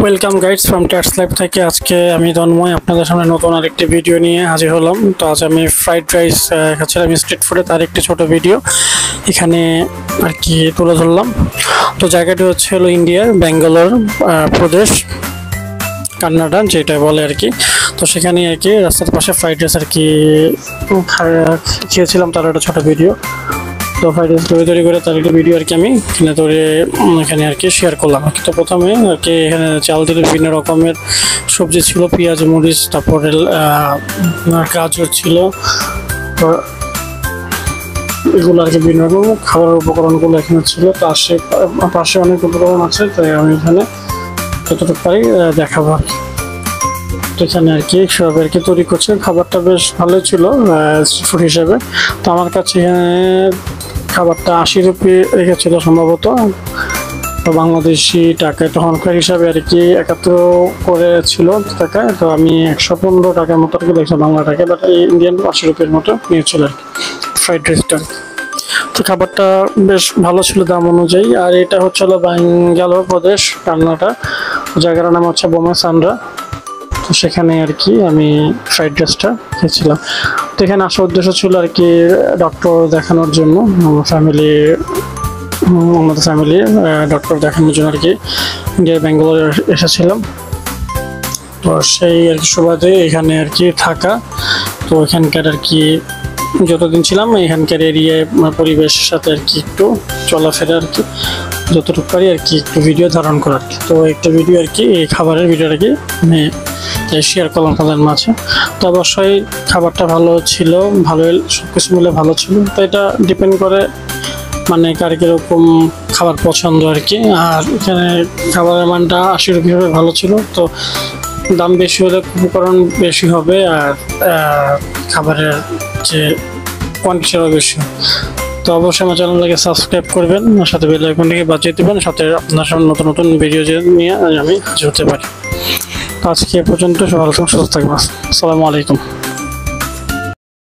Welcome guides from ট্যাটস life থেকে আজকে আমি তন্ময় আপনাদের সামনে নতুন আরেকটি ভিডিও নিয়ে হাজির হলাম। তো আজ আমি ফ্রাইড রাইস খাচ্ছিলাম স্ট্রিট ফুডে, তার একটি ছোট ভিডিও এখানে আর কি তুলে ধরলাম। তো জায়গাটি হলো ইন্ডিয়ার ব্যাঙ্গালোর প্রদেশ, কান্নাডা যেটা বলে আর কি। তো সেখানে আর কি রাস্তার পাশে ফ্রাইড রাইস আর কি খেয়েছিলাম, তার একটা ছোট ভিডিও। তো ফ্রাইড রাইস তৈরি করে তার একটা ভিডিও আর কি আমি এখানে আর কি শেয়ার করলাম। তো প্রথমে আর কি এখানে চাল দিলে বিভিন্ন রকমের সবজি ছিল, পেঁয়াজ, মরিচ, তারপরে গাজর ছিল। তো এগুলো আর কি বিভিন্ন রকম খাবারের উপকরণগুলো এখানে ছিল। তো পাশে অনেক উপকরণ আছে, তাই আমি এখানে যতটুকু পারি দেখাবো আর কি। তো এখানে আর কি সব আর কি তৈরি করছে, খাবারটা বেশ ভালোই ছিল স্ট্রিট ফুড হিসেবে। তো আমার কাছে এখানে খাবারটা 80 রুপি রেখেছিল সম্ভবত, তো বাংলাদেশি টাকায় তখনকার হিসাবে আর কি 71 করে ছিল টাকায়। তো আমি 115 টাকার মতো আর কি দেখছি বাংলা টাকায়, বাট ইন্ডিয়ান 80 রুপির মতো নিয়েছিল আর কি ফ্রাইড রাইসটা। তো খাবারটা বেশ ভালো ছিল দাম অনুযায়ী। আর এটা হলো ব্যাঙ্গালোর প্রদেশ, কান্নাডা। জায়গার নাম হচ্ছে বোমাসান্দ্রা। তো সেখানে আর কি আমি ফ্রাইড রাইসটা খেয়েছিলাম। তো এখানে আসার উদ্দেশ্য ছিল আর কি ডক্টর দেখানোর জন্য, আমাদের ফ্যামিলি ডক্টর দেখানোর জন্য আর কি ইন্ডিয়ার ব্যাঙ্গালোরে এসেছিলাম। তো সেই আর কি সুবাদে এখানে আর কি থাকা। তো এখানকার আর কি যতদিন ছিলাম এখানকার এরিয়ায় পরিবেশের সাথে আর কি একটু চলাফেরা আর কি যতটুকু পারি আর কি একটু ভিডিও ধারণ করার। তো একটা ভিডিও আর কি এই খাবারের ভিডিও আর কি আমি শেয়ার করলাম তাদের মাঝে। তো অবশ্যই খাবারটা ভালো ছিল, ভালোই সব কিছু মিলে ভালো ছিল। তো এটা ডিপেন্ড করে মানে কার কীরকম খাবার পছন্দ আর কি। আর এখানে খাবারের মানটা 80 রুপি হিসেবে ভালো ছিল। তো দাম বেশি হলে উপকরণ বেশি হবে, আর খাবারের যে কোয়ান্টিটিও বেশি। তো অবশ্যই আমার চ্যানেলটাকে সাবস্ক্রাইব করবেন, সাথে বেল আইকনটিকে বাজিয়ে দেবেন, সাথে আপনার সামনে নতুন নতুন ভিডিও নিয়ে আমি হাজির হতে পারি। তো আজকে এ পর্যন্ত, সবাই সুস্থ থাকবেন। আসসালামু আলাইকুম।